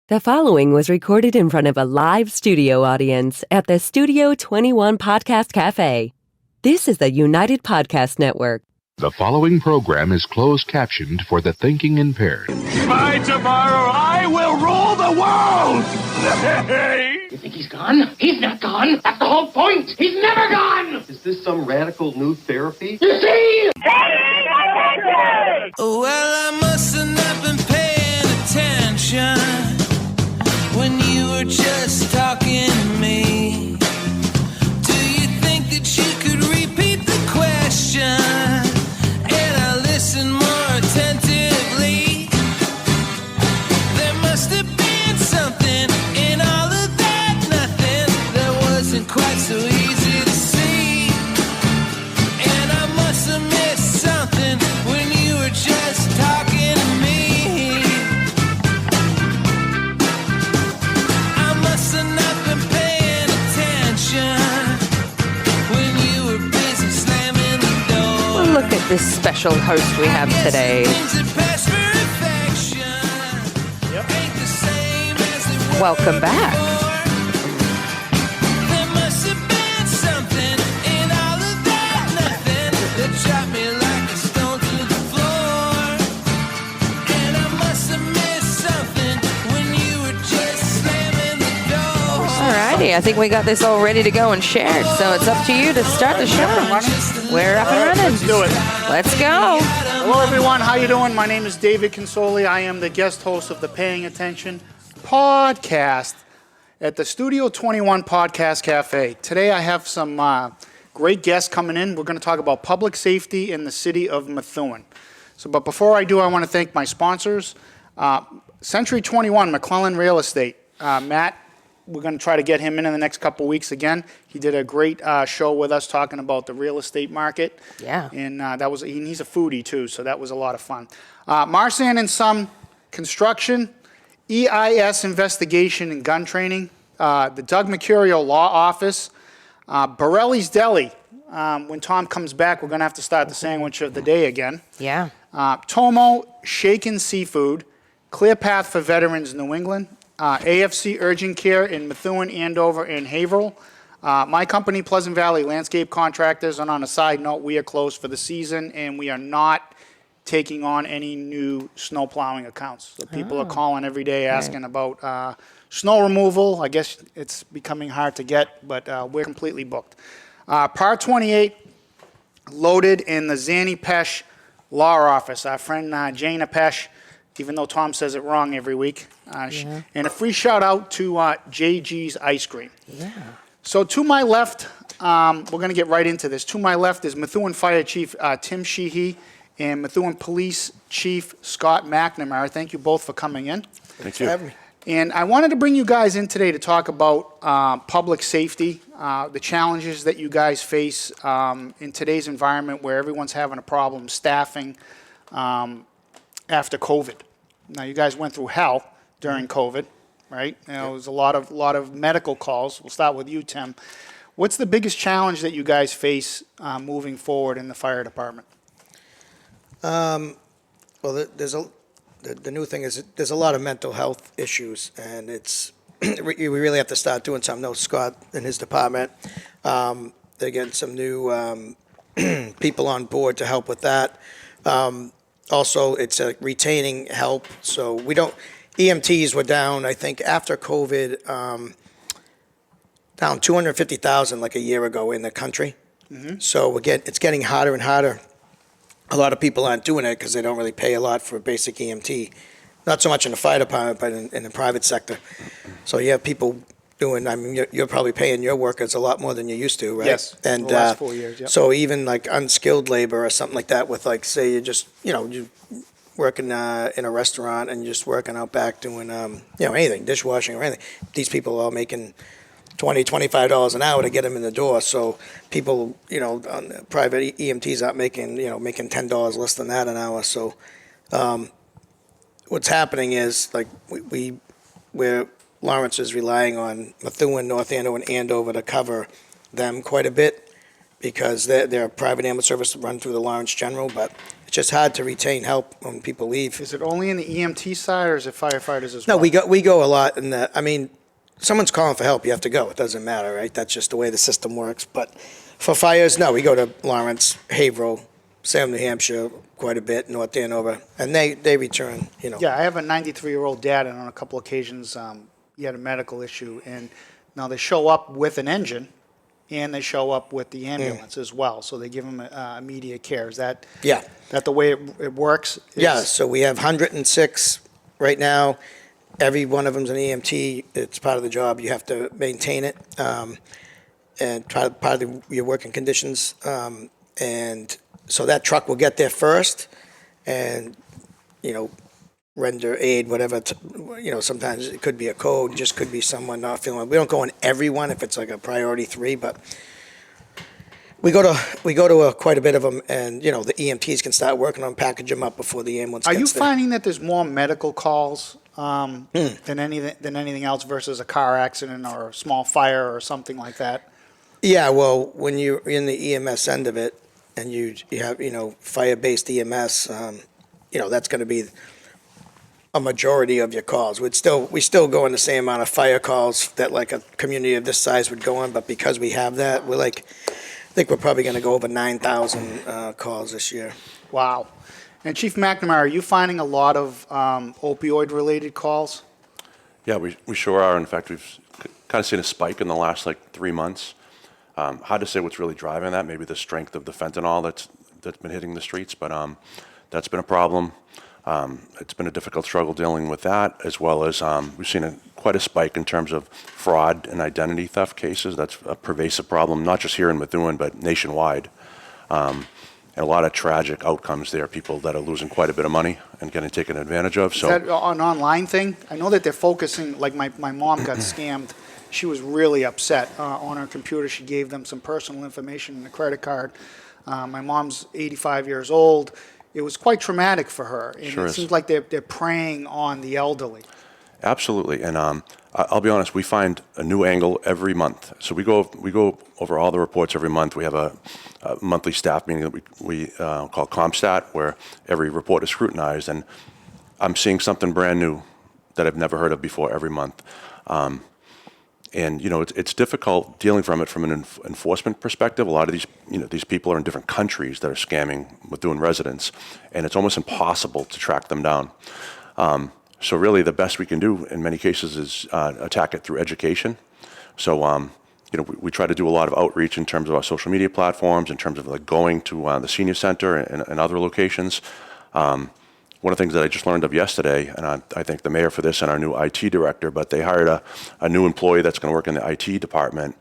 The following was recorded in front of a live studio audience at the Studio 21 Podcast Cafe. This is the United Podcast Network. The following program is closed captioned for the thinking impaired. By tomorrow, I will rule the world! You think he's gone? He's not gone. That's the whole point. He's never gone. Is this some radical new therapy? You see? Well, I must have not been paying attention when you were just talking to me. Do you think that you could repeat the question and I listen more attentively? There must have been something in all of that nothing that wasn't quite so easy to see. And I must have missed something when you were just talking to me. I must have not been paying attention when you were busy slamming the door. Look at this special host we have today. Welcome back. There must have been something in all of that nothing that dropped me like a stone to the floor. And I must have missed something when you were just slamming the door. Alrighty, I think we got this all ready to go and shared, so it's up to you to start the show. We're up and running. Let's do it. Let's go. Hello, everyone. How you doing? My name is David Consoli. I am the guest host of the Paying Attention podcast at the Studio 21 Podcast Cafe. Today, I have some great guests coming in. We're going to talk about public safety in the city of Methuen. But before I do, I want to thank my sponsors. Century 21, McClellan Real Estate. Matt, we're going to try to get him in the next couple weeks again. He did a great show with us talking about the real estate market. Yeah. And he's a foodie too, so that was a lot of fun. Marsan and Son Construction, EIS Investigation and Gun Training, the Doug Mercurio Law Office, Borelli's Deli. When Tom comes back, we're going to have to start the sandwich of the day again. Yeah. Tomo Shaken Seafood, Clear Path for Veterans New England, AFC Urgent Care in Methuen, Andover, and Haverhill. My company, Pleasant Valley Landscape Contractors, and on a side note, we are closed for the season, and we are not taking on any new snow plowing accounts. So people are calling every day asking about snow removal. I guess it's becoming hard to get, but we're completely booked. Par 28 loaded in the Zanny Pesh Law Office. Our friend Jana Pesh, even though Tom says it wrong every week. And a free shout out to JG's Ice Cream. Yeah. So to my left, we're going to get right into this. To my left is Methuen Fire Chief Tim Sheehy and Methuen Police Chief Scott McNamara. Thank you both for coming in. Thank you. And I wanted to bring you guys in today to talk about public safety, the challenges that you guys face in today's environment where everyone's having a problem staffing after COVID. Now, you guys went through hell during COVID, right? There was a lot of medical calls. We'll start with you, Tim. What's the biggest challenge that you guys face moving forward in the fire department? Well, the new thing is there's a lot of mental health issues, and we really have to start doing something. No, Scott and his department, they're getting some new people on board to help with that. Also, it's retaining help. So EMTs were down, I think, after COVID, down 250,000 like a year ago in the country. Mm-hmm. So it's getting harder and harder. A lot of people aren't doing it because they don't really pay a lot for basic EMT. Not so much in the fire department, but in the private sector. So you have people doing, you're probably paying your workers a lot more than you used to, right? Yes, and the last 4 years, yep. So even like unskilled labor or something like that with like, say you just, you working in a restaurant and you're just working out back doing, anything, dishwashing or anything. These people are making $20, $25 an hour to get them in the door. So people, on private EMTs aren't making $10 less than that an hour. So what's happening is like we're Lawrence is relying on Methuen, North Andover, and Andover to cover them quite a bit because they're a private ambulance service run through the Lawrence General, but just hard to retain help when people leave. Is it only in the EMT side, or is it firefighters as No, well? we go a lot in that. I mean, someone's calling for help, you have to go. It doesn't matter, right? That's just the way the system works. But for fires, no, we go to Lawrence, Haverhill, Salem, New Hampshire, quite a bit, North Andover, and they return, you know. Yeah, I have a 93-year-old dad, and on a couple occasions, he had a medical issue, and now they show up with an engine, and they show up with the ambulance as well, so they give him immediate care. Is that that the way it works? Yeah, so we have 106 right now. Every one of them's an EMT. It's part of the job. You have to maintain it, and part of your working conditions, and so that truck will get there first, and, you know, render aid, whatever. You know, sometimes it could be a code, just could be someone not feeling. We don't go in every one if it's like a priority 3, but we go to quite a bit of them, and, you know, the EMTs can start working on package them up before the ambulance Are gets you there. finding that there's more medical calls than anything else versus a car accident or a small fire or something like that? Yeah, well, when you're in the EMS end of it, and you have, you know, fire-based EMS, you know, that's going to be a majority of your calls. We still go in the same amount of fire calls that like a community of this size would go on, but because we have that, I think we're probably going to go over 9,000 calls this year. Wow. And Chief McNamara, are you finding a lot of opioid-related calls? Yeah, we sure are. In fact, we've kind of seen a spike in the last 3 months. Hard to say what's really driving that. Maybe the strength of the fentanyl that's been hitting the streets, but that's been a problem. It's been a difficult struggle dealing with that, as well as we've seen quite a spike in terms of fraud and identity theft cases. That's a pervasive problem, not just here in Methuen, but nationwide. And a lot of tragic outcomes there, people that are losing quite a bit of money and getting taken advantage of. Is that an online thing? I know that they're focusing, like my mom got scammed. She was really upset. On her computer, she gave them some personal information and a credit card. My mom's 85 years old. It was quite traumatic for her. And Sure it is. seems like they're preying on the elderly. Absolutely, and I'll be honest. We find a new angle every month. So we go over all the reports every month. We have a monthly staff meeting that we call CompStat, where every report is scrutinized, and I'm seeing something brand new that I've never heard of before every month. And, you know, it's difficult dealing from an enforcement perspective. A lot of these people are in different countries that are scamming Methuen residents, and it's almost impossible to track them down. So really the best we can do in many cases is attack it through education. So, you know, we try to do a lot of outreach in terms of our social media platforms, in terms of going to the senior center and other locations. One of the things that I just learned of yesterday, and I thank the mayor for this and our new IT director, but they hired a new employee that's going to work in the IT department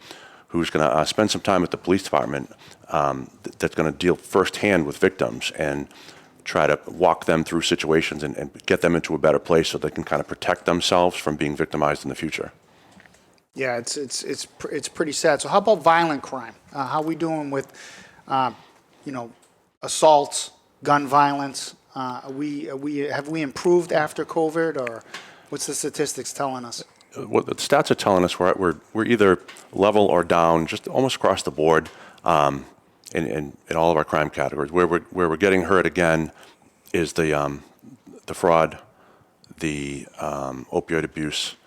who's going to spend some time at the police department that's going to deal firsthand with victims and try to walk them through situations and get them into a better place so they can kind of protect themselves from being victimized in the future. Yeah, it's pretty sad. So how about violent crime? How are we doing with, you know, assaults, gun violence? Have we improved after COVID, or what's the statistics telling us? What the stats are telling us, we're either level or down, just almost across the board, in all of our crime categories. Where we're getting hurt again is the fraud, the opioid abuse,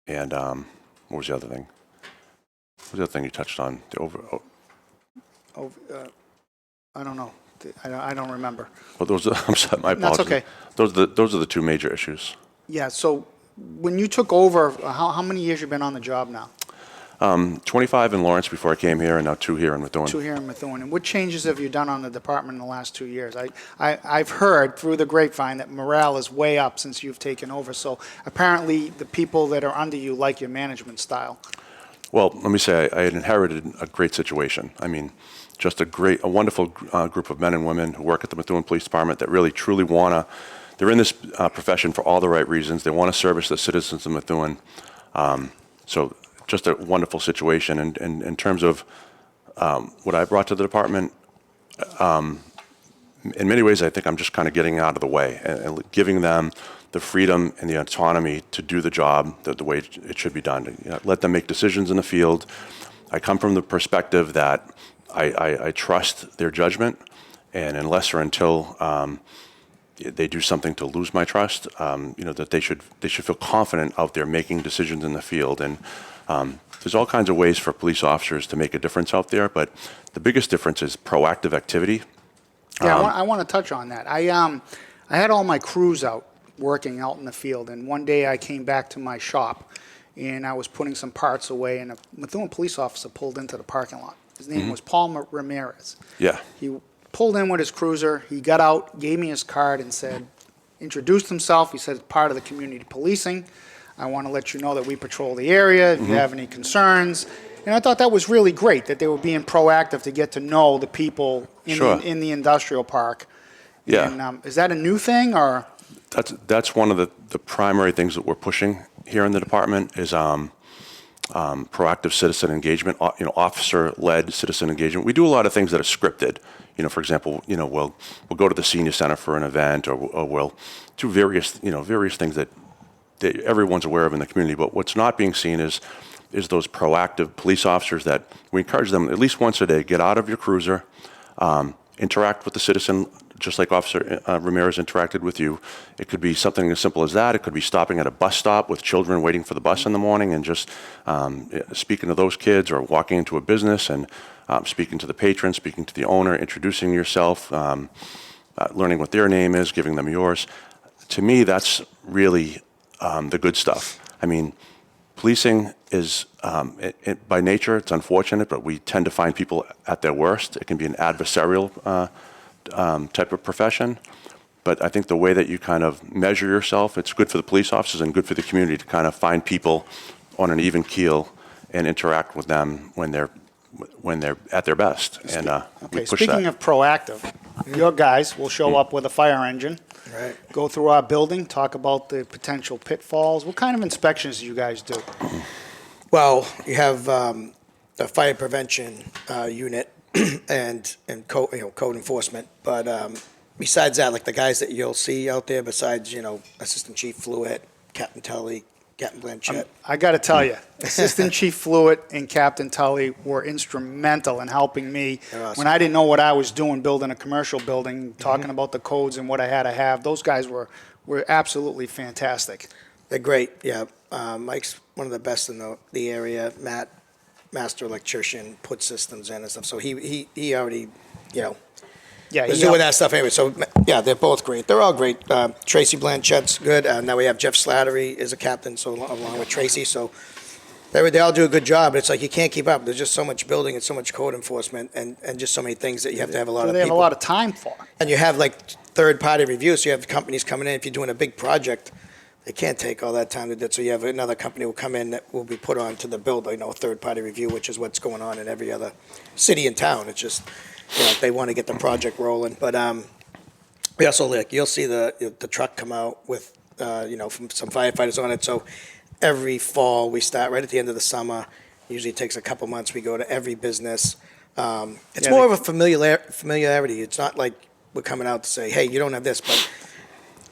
and what was the other thing? What was the other thing you touched on? I don't know. I don't remember. Well, those are, I'm sorry, my apologies. That's okay. Those are the two major issues. Yeah. So when you took over, how many years you been on the job now? 25 in Lawrence before I came here, and now 2 here in Methuen. 2 here in Methuen. And what changes have you done on the department in the last 2 years? I've heard through the grapevine that morale is way up since you've taken over. So apparently the people that are under you like your management style. Well, let me say I had inherited a great situation. I mean, just a wonderful group of men and women who work at the Methuen Police Department that really, truly they're in this profession for all the right reasons. They want to service the citizens of Methuen. So just a wonderful situation. And in terms of what I brought to the department, in many ways, I think I'm just kind of getting out of the way and giving them the freedom and the autonomy to do the job the way it should be done. You know, let them make decisions in the field. I come from the perspective that I trust their judgment, And unless or until they do something to lose my trust, that they should feel confident out there making decisions in the field. And there's all kinds of ways for police officers to make a difference out there, but the biggest difference is proactive activity. Yeah, I want to touch on that. I had all my crews out working out in the field, and one day I came back to my shop, and I was putting some parts away, and a Methuen police officer pulled into the parking lot. His name was Paul Ramirez. Yeah. He pulled in with his cruiser. He got out, gave me his card, and introduced himself. He said, it's part of the community policing. I want to let you know that we patrol the area if you have any concerns. And I thought that was really great, that they were being proactive to get to know the people in the industrial park. Yeah. And, is that a new thing, or? That's one of the primary things that we're pushing here in the department is proactive citizen engagement, officer-led citizen engagement. We do a lot of things that are scripted. For example, we'll go to the senior center for an event, or we'll do various things that everyone's aware of in the community. But what's not being seen is those proactive police officers that we encourage them at least once a day, get out of your cruiser, interact with the citizen, just like Officer Ramirez interacted with you. It could be something as simple as that. It could be stopping at a bus stop with children waiting for the bus in the morning and just speaking to those kids, or walking into a business and speaking to the patron, speaking to the owner, introducing yourself, learning what their name is, giving them yours. To me, that's really the good stuff. I mean, policing is, by nature, it's unfortunate, but we tend to find people at their worst. It can be an adversarial type of profession. But I think the way that you kind of measure yourself, it's good for the police officers and good for the community to kind of find people on an even keel and interact with them when they're at their best. And we push Speaking that. of proactive, your guys will show up with a fire engine, go through our building, talk about the potential pitfalls. What kind of inspections do you guys do? Well, you have the fire prevention unit and code enforcement. But besides that, like the guys that you'll see out there, besides Assistant Chief Fluid, Captain Tully, Captain Blanchett. I got to tell you, Assistant Chief Fluid and Captain Tully were instrumental in helping me when I didn't know what I was doing, building a commercial building, talking about the codes and what I had to have. Those guys were absolutely fantastic. They're great, yeah. Mike's one of the best in the area. Matt, master electrician, put systems in and stuff. So he already, was doing that stuff anyway. So, yeah, they're both great. They're all great. Tracy Blanchett's good. Now we have Jeff Slattery is a captain, so along with Tracy. So they all do a good job. But it's like you can't keep up. There's just so much building and so much code enforcement and just so many things that you have to have a lot of people. They have a lot of time for. And you have, like, third-party reviews. So you have companies coming in. If you're doing a big project, they can't take all that time to do it. So you have another company will come in that will be put on to the builder, a third-party review, which is what's going on in every other city and town. It's just, they want to get the project rolling. But we also, you'll see the truck come out with, from some firefighters on it. So every fall, we start right at the end of the summer. Usually it takes a couple months. We go to every business. It's more of a familiarity. It's not like we're coming out to say, hey, you don't have this, but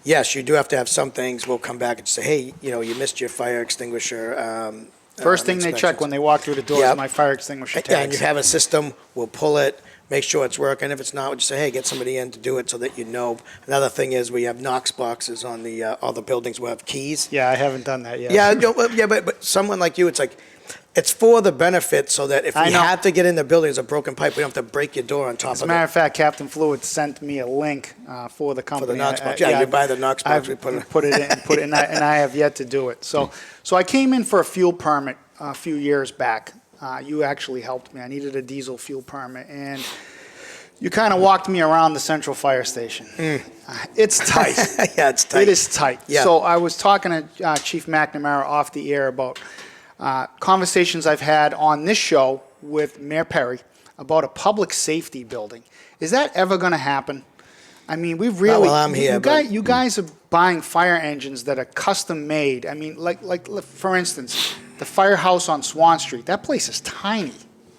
yes, you do have to have some things. We'll come back and say, hey, you missed your fire extinguisher. First thing they check when they walk through the door is my fire extinguisher tags. Yeah, and you have a system. We'll pull it, make sure it's working. If it's not, we'll just say, hey, get somebody in to do it so that you know. Another thing is we have Knox boxes on all the buildings. We'll have keys. Yeah, I haven't done that yet. Yeah, but someone like you, it's like, it's for the benefit so that if we have to get in the building, there's a broken pipe, we don't have to break your door on top of it. As a matter of fact, Captain Fluid sent me a link for the company. For the Knox box. You buy the Knox box. We put it in, and I have yet to do it. So I came in for a fuel permit a few years back. You actually helped me. I needed a diesel fuel permit, and you kind of walked me around the Central Fire Station. It's tight. Yeah, it's tight. It is tight. Yeah. So I was talking to Chief McNamara off the air about conversations I've had on this show with Mayor Perry about a public safety building. Is that ever going to happen? I mean, we've really. Well, I'm here. You guys are buying fire engines that are custom made. I mean, like for instance, the firehouse on Swan Street. That place is tiny.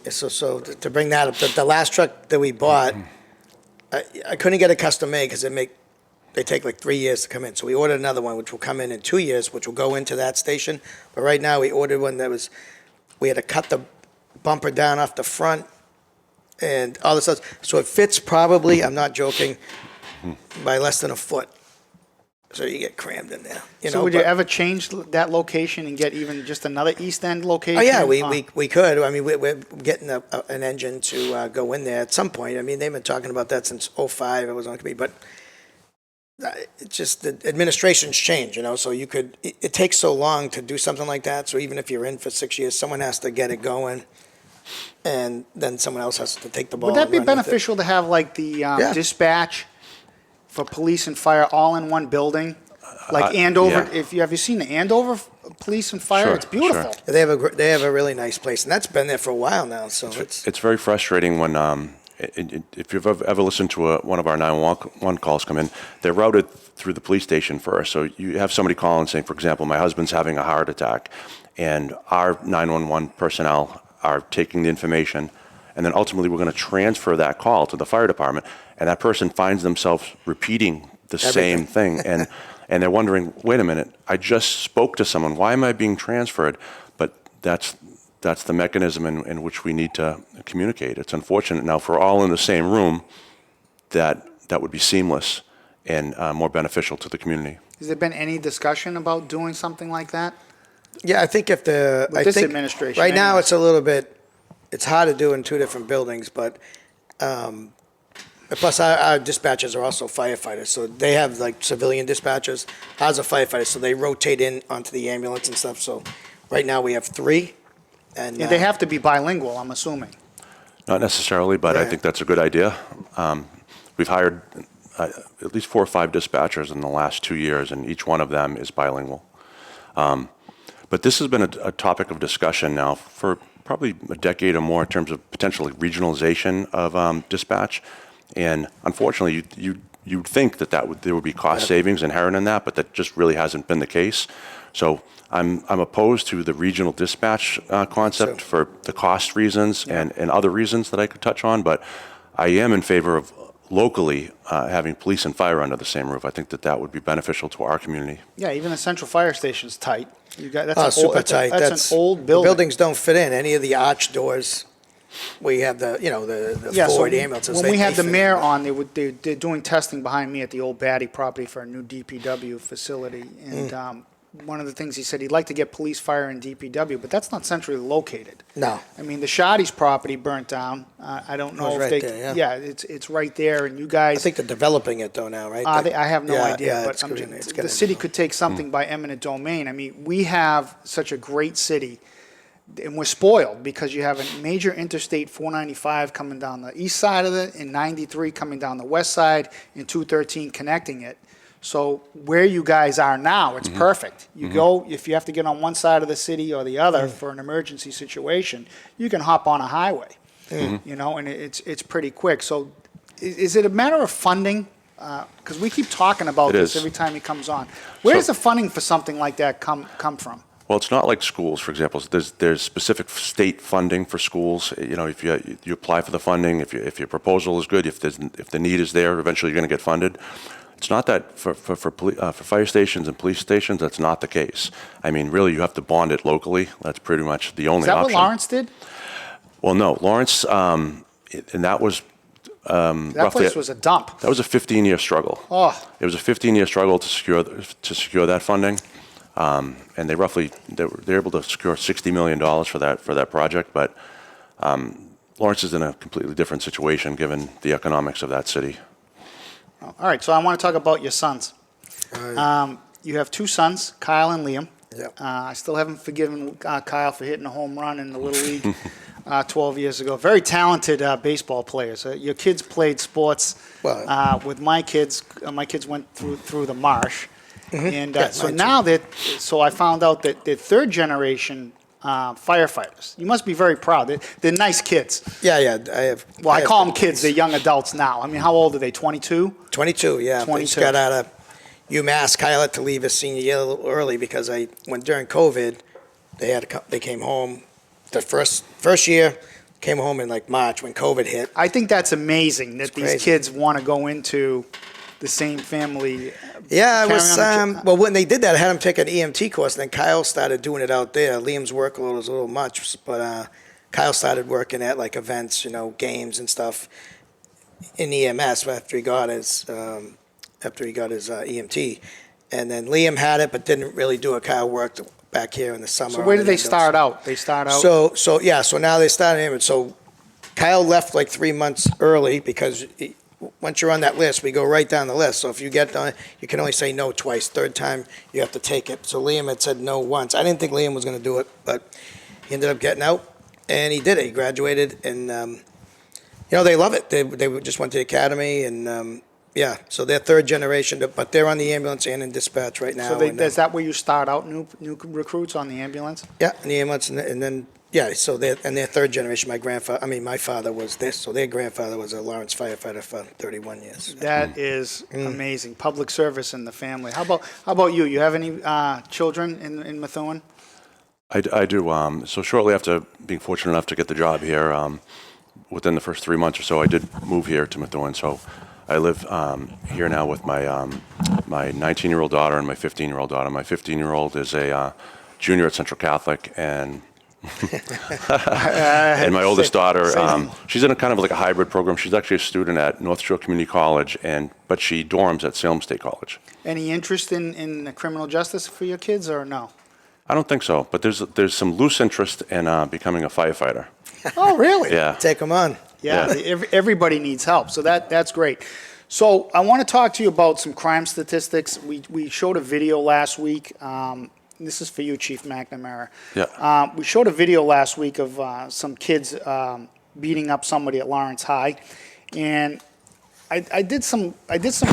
So to bring that up, the last truck that we bought, I couldn't get a custom made because they take like 3 years to come in. So we ordered another one, which will come in 2 years, which will go into that station. But right now we ordered one we had to cut the bumper down off the front and all this stuff. So it fits probably, I'm not joking, by less than a foot. So you get crammed in there. So would you ever change that location and get even just another East End location? Oh yeah, we could. I mean, we're getting an engine to go in there at some point. I mean, they've been talking about that since '05. It was on committee, but it's just the administration's change, So you could. It takes so long to do something like that. So even if you're in for 6 years, someone has to get it going, and then someone else has to take the ball. Would that and be run with it. beneficial to have like the dispatch for police and fire all in one building? Like Andover, yeah. have you seen the Andover Police and Fire? Sure, It's beautiful. sure. They have a really nice place, and that's been there for a while now. So It's very frustrating when, if you've ever listened to one of our 911 calls come in, they're routed through the police station first. So you have somebody call and saying, for example, my husband's having a heart attack, and our 911 personnel are taking the information, and then ultimately we're going to transfer that call to the fire department, and that person finds themselves repeating the same thing. And they're wondering, wait a minute, I just spoke to someone. Why am I being transferred? But that's the mechanism in which we need to communicate. It's unfortunate. Now, if we're all in the same room, that would be seamless and more beneficial to the community. Has there been any discussion about doing something like that? yeah, I think if the With this administration, right now anyways. it's a little bit, it's hard to do in two different buildings, but plus our dispatchers are also firefighters, so they have like civilian dispatchers. Ours are firefighters, so they rotate in onto the ambulance and stuff. So right now we have 3, and Yeah, they have to be bilingual, I'm assuming. Not necessarily, but I Yeah. think that's a good idea. We've hired at least 4 or 5 dispatchers in the last 2 years, and each one of them is bilingual. But this has been a topic of discussion now for probably a decade or more in terms of potentially regionalization of dispatch. And unfortunately, you'd think that there would be cost savings inherent in that, but that just really hasn't been the case. So I'm opposed to the regional dispatch concept for the cost reasons and other reasons that I could touch on, but I am in favor of locally having police and fire under the same roof. I think that would be beneficial to our community. Yeah, even the central fire station's tight. You got that's super tight. That's an old The building. buildings don't fit in any of the arch doors. Where you have the forward ambulances. When they- we had they the fit mayor in. on, they're doing testing behind me at the old Batty property for a new DPW facility. And one of the things he said, he'd like to get police, fire, and DPW, but that's not centrally located. No. I mean, the Shoddy's property burnt down. I don't know it's if right they. there, yeah. It's right there, and you I guys. think they're developing it though now, right? I have no Yeah, idea, yeah, but it's getting- it's the getting city developed. could take something by eminent domain. I mean, we have such a great city, and we're spoiled because you have a major interstate 495 coming down the east side of it, and 93 coming down the west side, and 213 connecting it. So where you guys are now, it's perfect. You go, if you have to get on one side of the city or the other for an emergency situation, you can hop on a highway, and it's pretty quick. So is it a matter of funding? Because we keep talking about It this is. every time he comes on. Where So- does the funding for something like that come from? Well, it's not like schools, for example. There's specific state funding for schools. If you apply for the funding, if your proposal is good, if the need is there, eventually you're going to get funded. It's not that for fire stations and police stations. That's not the case. I mean, really, you have to bond it locally. That's pretty much the only Is that option. what Lawrence did? Well, no, Lawrence, and that was That roughly place was a dump. that was a 15-year struggle. Oh, It was a 15-year struggle to secure that funding, and they were able to secure $60 million for that project. But Lawrence is in a completely different situation given the economics of that city. all right. So I want to talk about your sons. You have 2 sons, Kyle and Liam. Yep. I still haven't forgiven Kyle for hitting a home run in the Little League 12 years ago. Very talented baseball players. Your kids played sports. Well, With my kids went through the marsh. And Yeah, so mine now so I found out that they're 3rd generation firefighters. You must be very proud. They're nice kids. yeah. I have. Well, I have call them kids. They're young adults now. I mean, how old are they? 22? 22. Yeah, 22. They just got out of UMass. Kyle had to leave his senior year a little early because during COVID, they came home. The first year came home in like March when COVID hit. I think that's amazing that It's these crazy. kids want to go into the same family. Yeah, it carry was. on the Well, when they did that, I had him take an EMT course, and then Kyle started doing it out there. Liam's workload was a little much, but Kyle started working at like events, games and stuff in EMS after he got his EMT, and then Liam had it but didn't really do it. Kyle worked back here in the summer. So where did they start out? They start out. So now they started him, and so Kyle left like 3 months early because once you're on that list, we go right down the list. So if you get on, you can only say no twice. Third time, you have to take it. So Liam had said no once. I didn't think Liam was going to do it, but he ended up getting out, and he did it. He graduated, and they love it. They just went to the academy, and so they're third generation, but they're on the ambulance and in dispatch right now. So is that where you start out new recruits, on the ambulance? Yeah, in the ambulance, and then. Yeah, so they're third generation. My father was this, so their grandfather was a Lawrence firefighter for 31 years. That is amazing. Public service in the family. How about you? You have any children in Methuen? I do. So shortly after being fortunate enough to get the job here, within the first 3 months or so, I did move here to Methuen. So I live here now with my 19-year-old daughter and my 15-year-old daughter. My 15-year-old is a junior at Central Catholic, and and my oldest daughter, she's in a kind of like a hybrid program. She's actually a student at North Shore Community College, but she dorms at Salem State College. Any interest in criminal justice for your kids, or no? I don't think so, but there's some loose interest in becoming a firefighter. Oh, really? Yeah. Take them on. Yeah. Everybody needs help, so that's great. So I want to talk to you about some crime statistics. We showed a video last week. This is for you, Chief McNamara. Yeah. We showed a video last week of some kids beating up somebody at Lawrence High, and I did some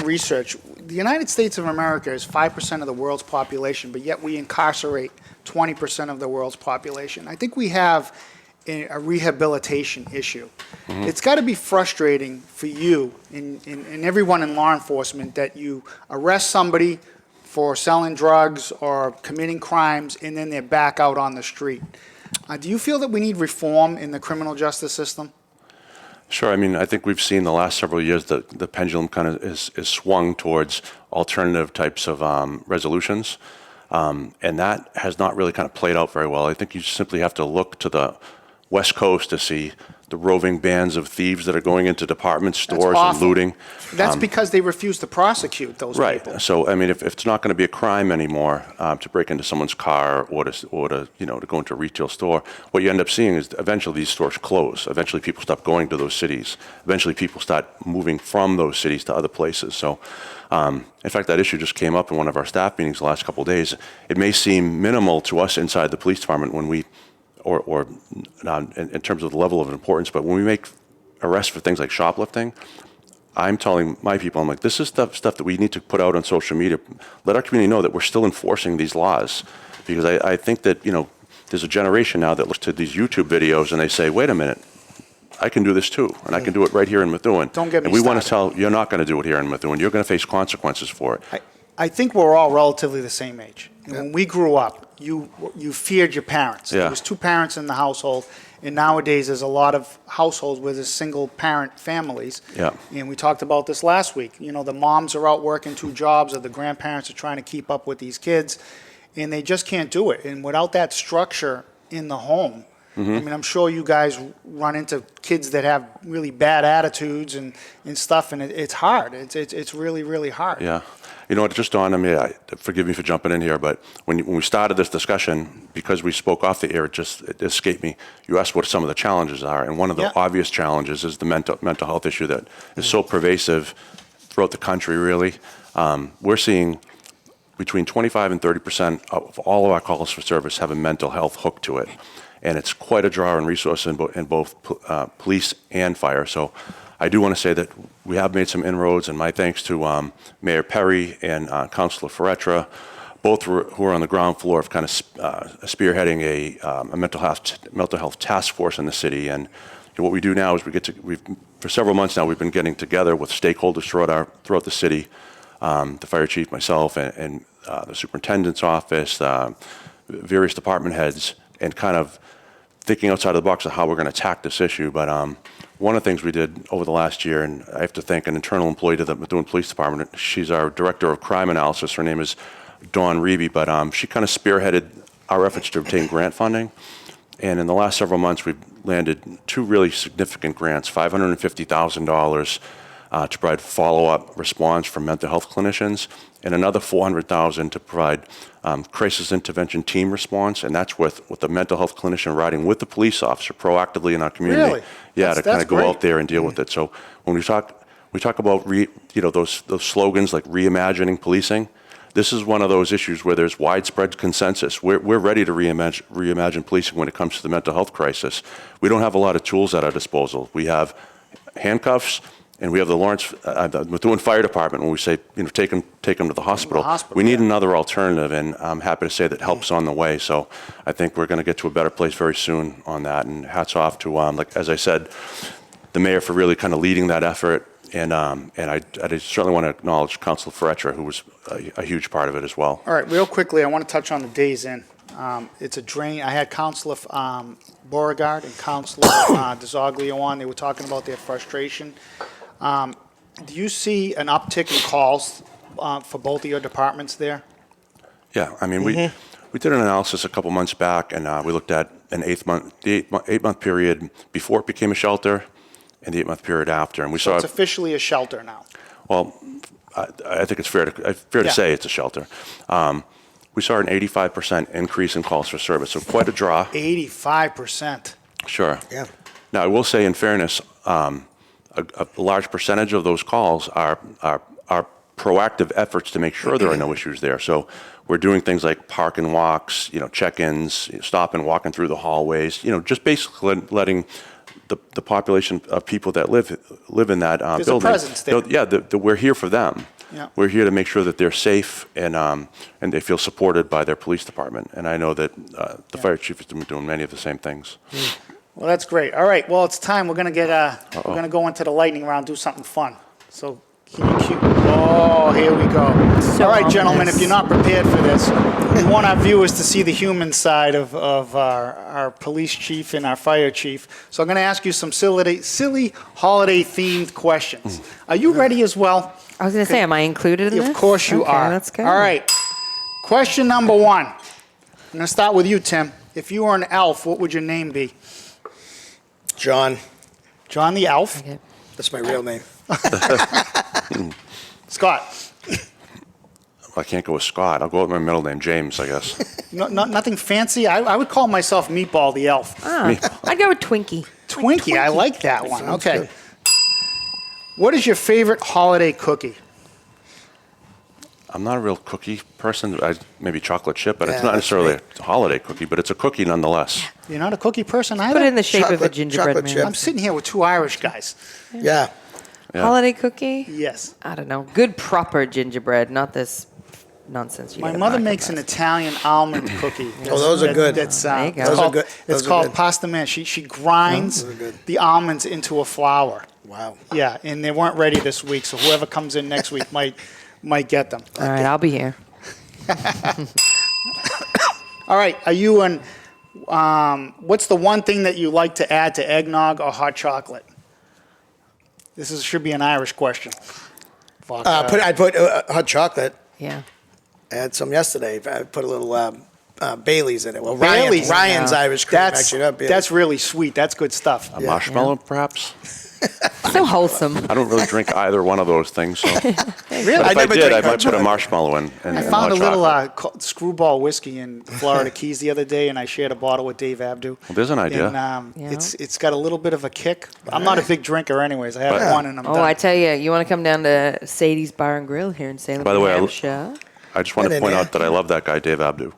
research. The United States of America is 5% of the world's population, but yet we incarcerate 20% of the world's population. I think we have a rehabilitation issue. Mm-hmm. It's got to be frustrating for you and everyone in law enforcement that you arrest somebody for selling drugs or committing crimes, and then they're back out on the street. Do you feel that we need reform in the criminal justice system? Sure. I mean, I think we've seen the last several years that the pendulum kind of is swung towards alternative types of resolutions, and that has not really kind of played out very well. I think you simply have to look to the West Coast to see the roving bands of thieves that are going into department stores and looting. That's because they refuse to prosecute those people. Right. So, I mean, if it's not going to be a crime anymore to break into someone's car or to go into a retail store, what you end up seeing is eventually these stores close. Eventually people stop going to those cities. Eventually people start moving from those cities to other places. So, in fact, that issue just came up in one of our staff meetings the last couple of days. It may seem minimal to us inside the police department when we or in terms of the level of importance, but when we make arrests for things like shoplifting, I'm telling my people, I'm like, this is stuff that we need to put out on social media. Let our community know that we're still enforcing these laws, because I think that there's a generation now that looks to these YouTube videos and they say, wait a minute, I can do this too, and I can do it right here in Methuen. Don't get me And we want started. to tell you're not going to do it here in Methuen. You're going to face consequences for it. I think we're all relatively the same age. And when we grew up, you feared your parents. Yeah. There was two parents in the household, and nowadays there's a lot of households where there's single-parent families. Yeah. And we talked about this last week. The moms are out working 2 jobs, or the grandparents are trying to keep up with these kids, and they just can't do it. And without that structure in the home, Mm-hmm. I mean, I'm sure you guys run into kids that have really bad attitudes and stuff, and it's hard. It's really, really hard. Yeah. You know what, it just dawned on me, forgive me for jumping in here, but when we started this discussion, because we spoke off the air, it escaped me. You asked what some of the challenges are, and one of the obvious challenges is the mental health issue that is so pervasive throughout the country, really. We're seeing between 25 and 30% of all of our calls for service have a mental health hook to it, and it's quite a draw and resource in both police and fire. So I do want to say that we have made some inroads, and my thanks to Mayor Perry and Councilor Ferretra, both who are on the ground floor of kind of spearheading a mental health task force in the city. And what we do now is for several months now, we've been getting together with stakeholders throughout the city, the fire chief, myself, and the superintendent's office, various department heads, and kind of thinking outside of the box of how we're going to attack this issue. But one of the things we did over the last year, and I have to thank an internal employee to the Methuen Police Department. She's our director of crime analysis. Her name is Dawn Reeby, but she kind of spearheaded our efforts to obtain grant funding. And in the last several months, we've landed 2 really significant grants, $550,000 to provide follow-up response from mental health clinicians, and another $400,000 to provide crisis intervention team response, and that's with the mental health clinician riding with the police officer proactively in our community. Really? Yeah, to kind That's of go great. out there and deal with it. So when we talk about those slogans like reimagining policing. This is one of those issues where there's widespread consensus. We're ready to reimagine policing when it comes to the mental health crisis. We don't have a lot of tools at our disposal. We have handcuffs, and we have the Methuen Fire Department when we say, take them to the hospital. We need another alternative, and I'm happy to say that help's on the way. So I think we're going to get to a better place very soon on that. And hats off to, as I said, the mayor for really kind of leading that effort. And I certainly want to acknowledge Councilor Patriot, who was a huge part of it as well. All right, real quickly, I want to touch on the days in. It's a drain. I had Councilor Beauregard and Councilor DeZoglio on. They were talking about their frustration. Do you see an uptick in calls for both of your departments there? Yeah, I mean, we did an analysis a couple months back, and we looked at the 8-month period before it became a shelter, and the 8-month period after, and we saw it's officially a shelter now. Well, I think it's fair to say it's a shelter. We saw an 85% increase in calls for service, so quite a draw. 85%. Sure. Yeah. Now, I will say, in fairness, a large percentage of those calls are proactive efforts to make sure there are no issues there. So we're doing things like park and walks, check-ins, stop and walking through the hallways, just basically letting the population of people that live in that There's building. a presence there. We're here for them. Yeah. We're here to make sure that they're safe and they feel supported by their police department. And I know that the fire chief is doing many of the same things. Well, that's great. All right, well, it's time. We're going to go into the lightning round, do something fun. So can you cue? Oh, here we go. So all right, gentlemen, ominous. if you're not prepared for this, we want our viewers to see the human side of our police chief and our fire chief. So I'm going to ask you some silly holiday-themed questions. Are you ready as well? I was going to say, am I included in this? Of course you Okay, are. let's go. All right. Question number 1. I'm going to start with you, Tim. If you were an elf, what would your name be? John. John the Elf. Okay. That's my real name. Scott. I can't go with Scott. I'll go with my middle name, James, I guess. Nothing fancy. I would call myself Meatball the Elf. I'd go with Twinkie. Twinkie. I like that one. Sounds Okay. good. What is your favorite holiday cookie? I'm not a real cookie person. Maybe chocolate chip, but Yeah, it's not that's necessarily right. a holiday cookie, but it's a cookie nonetheless. You're not a cookie person either? Put it in the shape of a Chocolate- gingerbread chocolate man. chip. I'm sitting here with 2 Irish guys. Yeah. Yeah. Holiday cookie? Yes. I don't know. Good proper gingerbread, not this nonsense. My mother makes an Italian almond cookie. Oh, those are good. That's, There you go. it's Those are called, good. It's Those are called good. pasta man. She grinds Those are good. the almonds into a flour. Wow. Yeah, and they weren't ready this week, so whoever comes in next week might get them. All right, I'll be here. All right, are you what's the one thing that you like to add to eggnog or hot chocolate? Should be an Irish question. I put hot chocolate. Yeah. I had some yesterday. I put a little Bailey's in it. Well, Bailey's? Ryan's Irish cream actually. Not Bailey's. That's really sweet. That's good stuff. A marshmallow, perhaps? So wholesome. I don't really drink either one of those things. So. Really? But if I did, I might put a marshmallow in. I found a little screwball whiskey in Florida Keys the other day, and I shared a bottle with Dave Abdu. Well, there's an idea. And Yeah. it's got a little bit of a kick. I'm not a big drinker anyways. I have one and I'm Oh, done. I tell you want to come down to Sadie's Bar and Grill here in Salem, By the New way, Hampshire? I just want to Get in point there. out that I love that guy, Dave Abdu.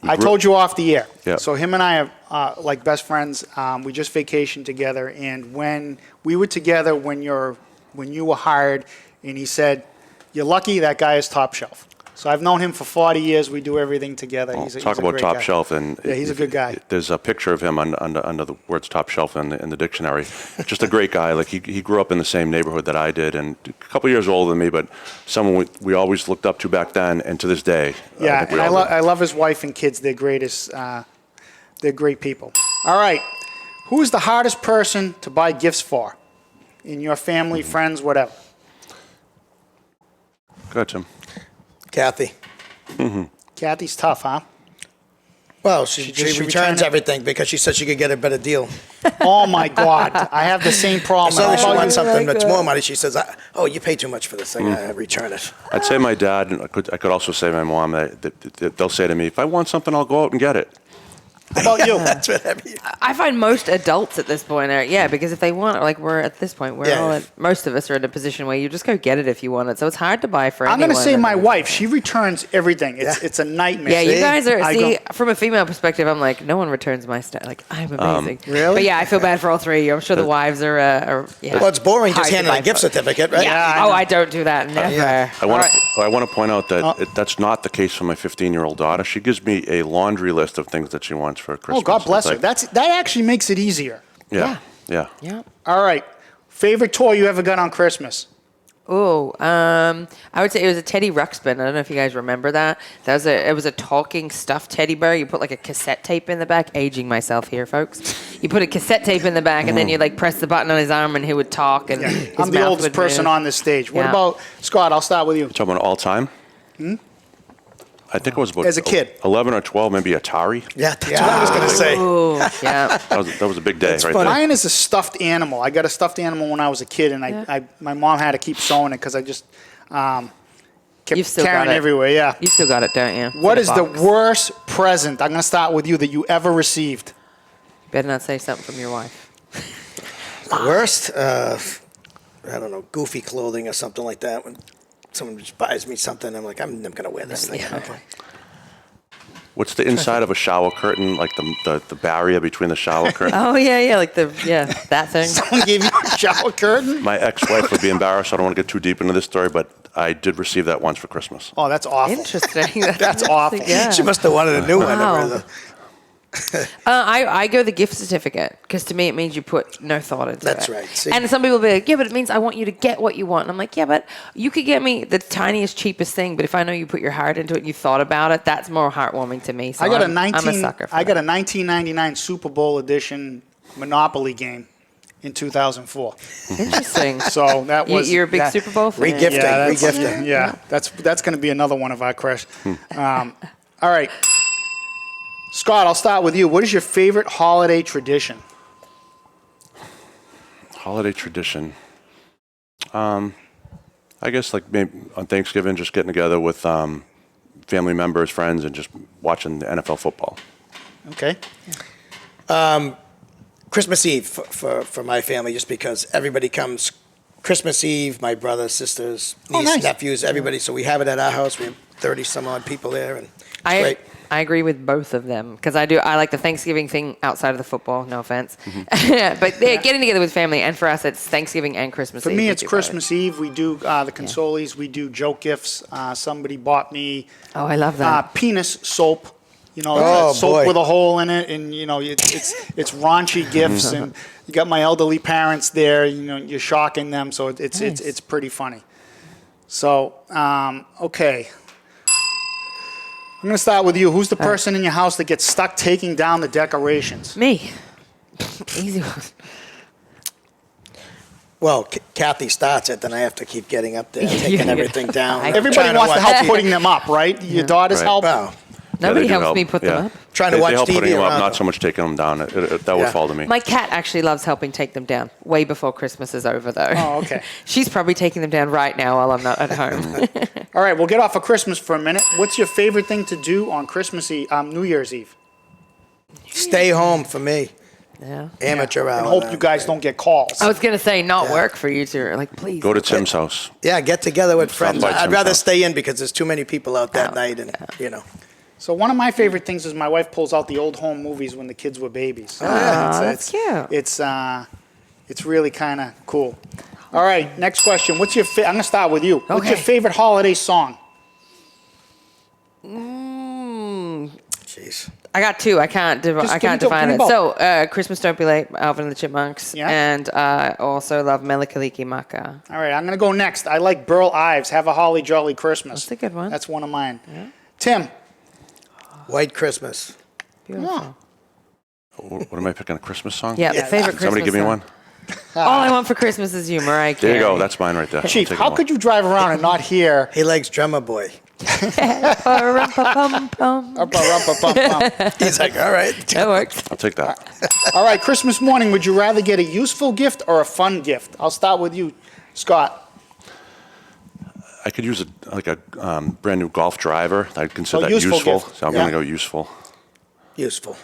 I told you off the air. Yeah. So him and I are like best friends. We just vacationed together, and when we were together, when you were hired, and he said, "You're lucky that guy is top shelf." So I've known him for 40 years. We do everything together. Well, He's a talk about great top guy. shelf, and Yeah, he's a good guy. There's a picture of him under the words "top shelf" in the dictionary. Just a great guy. Like he grew up in the same neighborhood that I did, and a couple years older than me, but someone we always looked up to back then, and to this day. Yeah, think we and all do. I love his wife and kids. They're greatest. They're great people. All right, who is the hardest person to buy gifts for? In your family, friends, whatever. Go ahead, Tim. Kathy. Kathy's tough, huh? Well, she returns everything because she said she could get a better deal. Oh my God, I have the same problem. So if she wants something that's more money, she says, "Oh, you pay too much for this thing. I return it." I'd say my dad, and I could also say my mom, that they'll say to me, if I want something, I'll go out and get it. How about you? That's what I mean. I find most adults at this point are, because if they want it, like we're at this point, most of us are in a position where you just go get it if you want it. So it's hard to buy for anyone. I'm going to say my wife, she returns everything. It's a nightmare. Yeah, you guys are, from a female perspective, I'm like, no one returns my stuff. Like, I'm amazing. Really? But yeah, I feel bad for all three of you. I'm sure the wives are Well, it's boring just handing a gift certificate, right? Yeah. I don't do that. Never. I want to point out that that's not the case for my 15-year-old daughter. She gives me a laundry list of things that she wants for Christmas. Oh, God bless her. That actually makes it easier. Yeah. All right. Favorite toy you ever got on Christmas? Oh, I would say it was a Teddy Ruxpin. I don't know if you guys remember that. It was a talking stuffed teddy bear. You put like a cassette tape in the back. Aging myself here, folks. You put a cassette tape in the back, and then you like press the button on his arm, and he would talk. And his I'm the mouth oldest would person move. on this stage. What about Scott? I'll start with you. Talking about all time? I think it was about As a kid. 11 or 12, maybe Atari. Yeah, that's what I was going to say. Ooh, yeah. That was a big day right there. Mine is a stuffed animal. I got a stuffed animal when I was a kid, and my mom had to keep sewing it because I just kept carrying it everywhere. Yeah. You still got it, don't you? What is the worst present? I'm going to start with you that you ever received. Better not say something from your wife. The worst? I don't know, goofy clothing or something like that. When someone just buys me something, I'm like, I'm never going to wear this thing. Okay. What's the inside of a shower curtain, like the barrier between the shower curtain? Oh, yeah, like that thing. Someone gave you a shower curtain? My ex-wife would be embarrassed. I don't want to get too deep into this story, but I did receive that once for Christmas. Oh, that's awful. Interesting. That's awful. Yeah. She must have wanted a new one. Wow. I go the gift certificate because to me it means you put no thought into it. That's right. See? And some people will be like, yeah, but it means I want you to get what you want. And I'm like, yeah, but you could get me the tiniest, cheapest thing. But if I know you put your heart into it and you thought about it, that's more heartwarming to me. So I'm a sucker for I got a 1999 Super Bowl edition Monopoly game in 2004. Interesting. So that was you're a big Super Bowl fan. Regifting. Yeah, that's going to be another one of our crush. All right. Scott, I'll start with you. What is your favorite holiday tradition? Holiday tradition. I guess like maybe on Thanksgiving, just getting together with family members, friends, and just watching the NFL football. Okay. Christmas Eve for my family, just because everybody comes Christmas Eve, my brothers, sisters, nieces, nephews, everybody. So we have it at our house. We have 30 some odd people there, and it's great. I agree with both of them because I like the Thanksgiving thing outside of the football. No offense, but getting together with family, and for us, it's Thanksgiving and Christmas Eve. For me, it's Christmas Eve. We do the Consolis. We do joke gifts. Somebody bought me. Oh, I love that. Penis soap. You know, soap with a hole in it, and you know, it's raunchy gifts, and you got my elderly parents there. You know, you're shocking them, so it's pretty funny. So okay. I'm going to start with you. Who's the person in your house that gets stuck taking down the decorations? Me. Easy one. Well, Kathy starts it, then I have to keep getting up there, taking everything down. Everybody wants to help putting them up, right? Your daughters help? Wow. Nobody helps me put them up. Trying to watch they help TV putting them up, around not them. so much taking them down. That would fall to me. My cat actually loves helping take them down way before Christmas is over, though. Oh, okay. She's probably taking them down right now while I'm not at home. All right, we'll get off of Christmas for a minute. What's your favorite thing to do on Christmas Eve, New Year's Eve? Stay home for me. Yeah. Amateur hour. And hope you guys don't get calls. I was going to say not work for you to, like, please. Go to Tim's house. Yeah, get together with friends. by I'd Tim's rather house. stay in because there's too many people out that night, and you know. So one of my favorite things is my wife pulls out the old home movies when the kids were babies. That's cute. It's really kind of cool. All right, next question. What's your I'm going to start with you. What's your favorite holiday song? Jeez. I got two. I can't define it. both. So, Christmas Don't Be Late, Alvin and the Chipmunks. Yeah. And I also love Melikaliki Maka. All right, I'm going to go next. I like Burl Ives, Have a Holly Jolly Christmas. That's a good one. That's one of mine. Yeah. Tim. White Christmas. Beautiful. What am I picking? A Christmas song? Yeah, the favorite Christmas Somebody give me song. one. All I Want for Christmas is You, Mariah Carey. There you go. That's mine right there. Chief, how could you drive around and not hear? He likes Drummer Boy. Pa-rum-pa-pum-pum. He's like, all right. That works. I'll take that. All right, Christmas morning, would you rather get a useful gift or a fun gift? I'll start with you, Scott. I could use a brand new golf driver. I'd consider that useful useful. gift. So I'm Yeah. going to go useful. Useful.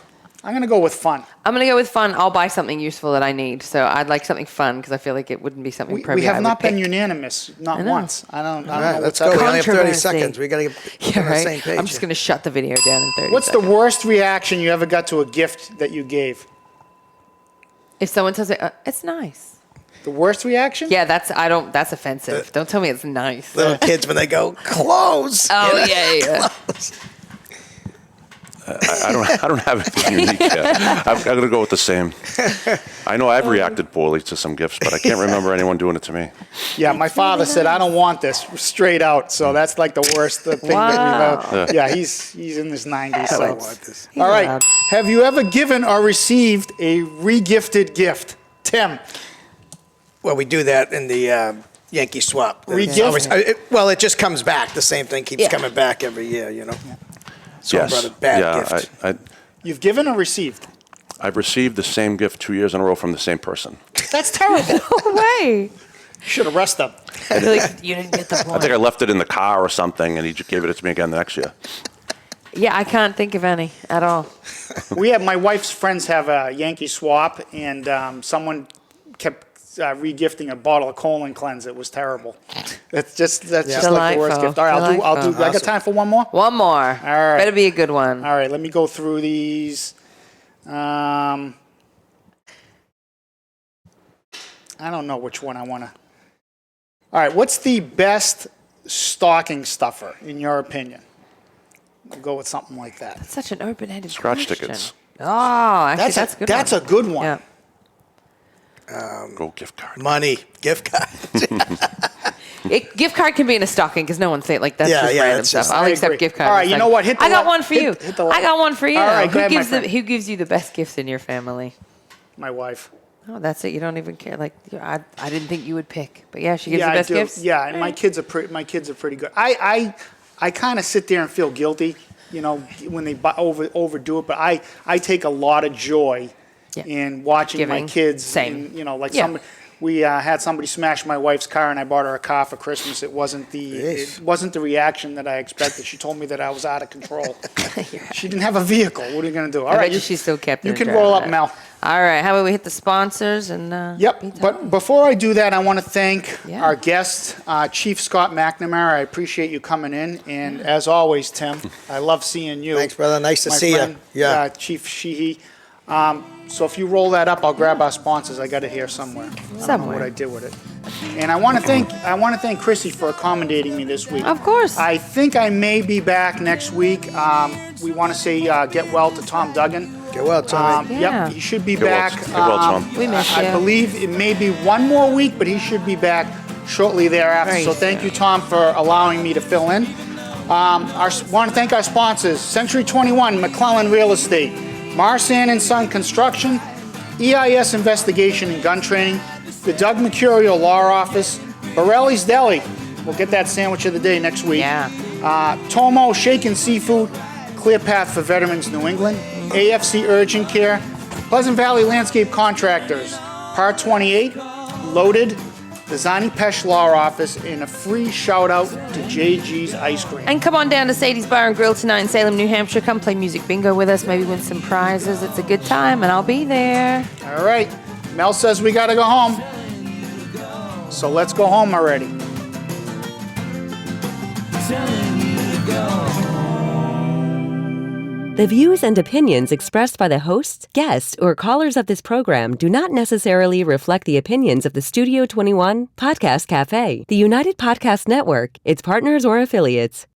I'm going to go with fun. I'm going to go with fun. I'll buy something useful that I need. So I'd like something fun because I feel like it wouldn't be something We probably I have would not been pick. unanimous, not I know. once. I don't All know right, what's let's go. up. We only have 30 Controversy. seconds. We got to get Yeah, on the right? same page. I'm just going to shut the video down in 30 What's the seconds. worst reaction you ever got to a gift that you gave? If someone tells me, it's nice. The worst reaction? Yeah, that's offensive. Don't tell me it's nice. Little kids when they go, close. Oh, yeah. I don't have anything unique yet. I'm going to go with the same. I know I've reacted poorly to some gifts, but I can't remember anyone doing it to me. Yeah, my father said, I don't want this, straight out. So that's like the worst thing that we've ever. Yeah, he's in his 90s. I So. don't want this. All right. allowed. Have you ever given or received a re-gifted gift? Tim. Well, we do that in the Yankee swap. Re-gift? It's always- it just comes back. The same thing keeps Yeah. coming back every year, you know. So Yes. I brought a bad yeah, gift. You've given or received? I've received the same gift 2 years in a row from the same person. That's terrible. No way. Should arrest them. I feel like you didn't get the I point. think I left it in the car or something, and he just gave it to me again the next year. Yeah, I can't think of any at all. My wife's friends have a Yankee swap, and someone kept re-gifting a bottle of colon cleanse. It was terrible. That's just like the worst Delightful. gift. All right, I'll do. I got time for one more. One more. All right. Better be a good one. All right, let me go through these. I don't know which one I want to. All right, what's the best stocking stuffer in your opinion? We'll go with something like that. That's such an open-ended Scratch question. tickets. Oh, actually, that's a good. That's a good one. Yeah. Go gift card. Money, gift card. Gift card can be in a stocking because no one say like that's Yeah, just yeah, random it's stuff. just- I'll I accept agree. gift card. All in a right, you second. know what? Hit the I got li- one for hit- you. hit the li- I got one for you. All right, go ahead, my friend. Who gives you the best gifts in your family? My wife. Oh, that's it. You don't even care. Like I didn't think you would pick, but yeah, she gives Yeah, the best I do. gifts. Yeah, and my kids are pretty good. I kind of sit there and feel guilty, when they overdo it. But I take a lot of joy in watching Giving. my kids. Same. And, like Yeah. somebody. We had somebody smash my wife's car, and I bought her a car for Christmas. It wasn't the reaction that I expected. She told me that I was out of control. She didn't have a vehicle. What are you going to do? All I right, bet you she still kept. you in can the roll drive. up, Mel. All right. How about we hit the sponsors and? Yep, but before I do that, I want to thank Yeah. our guest, Chief Scott McNamara. I appreciate you coming in, and as always, Tim, I love seeing you. Thanks, brother. Nice to My see you. friend, Yeah. Chief Sheehy. So if you roll that up, I'll grab our sponsors. I got it here somewhere. I don't know what I did with it. And I want to thank Chrissy for accommodating me this week. Of course. I think I may be back next week. We want to say get well to Tom Duggan. Get well, Tommy. Yeah. Yep, he should be Get well, back. get well, Tom. We miss I you. believe it may be one more week, but he should be back shortly thereafter. Very So thank soon. you, Tom, for allowing me to fill in. Want to thank our sponsors: Century 21, McClellan Real Estate, Marsan and Son Construction, EIS Investigation and Gun Training, the Doug Mercurio Law Office, Borelli's Deli. We'll get that sandwich of the day next week. Yeah. Tomo Shaken Seafood, Clear Path for Veterans New England, AFC Urgent Care, Pleasant Valley Landscape Contractors, Par 28, Loaded, the Zani Pesh Law Office, and a free shout out to JG's Ice Cream. And come on down to Sadie's Bar and Grill tonight in Salem, New Hampshire. Come play music bingo with us. Maybe win some prizes. It's a good time, and I'll be there. All right, Mel says we got to go home. So let's go home already. The views and opinions expressed by the hosts, guests, or callers of this program do not necessarily reflect the opinions of the Studio 21 Podcast Cafe, the United Podcast Network, its partners, or affiliates.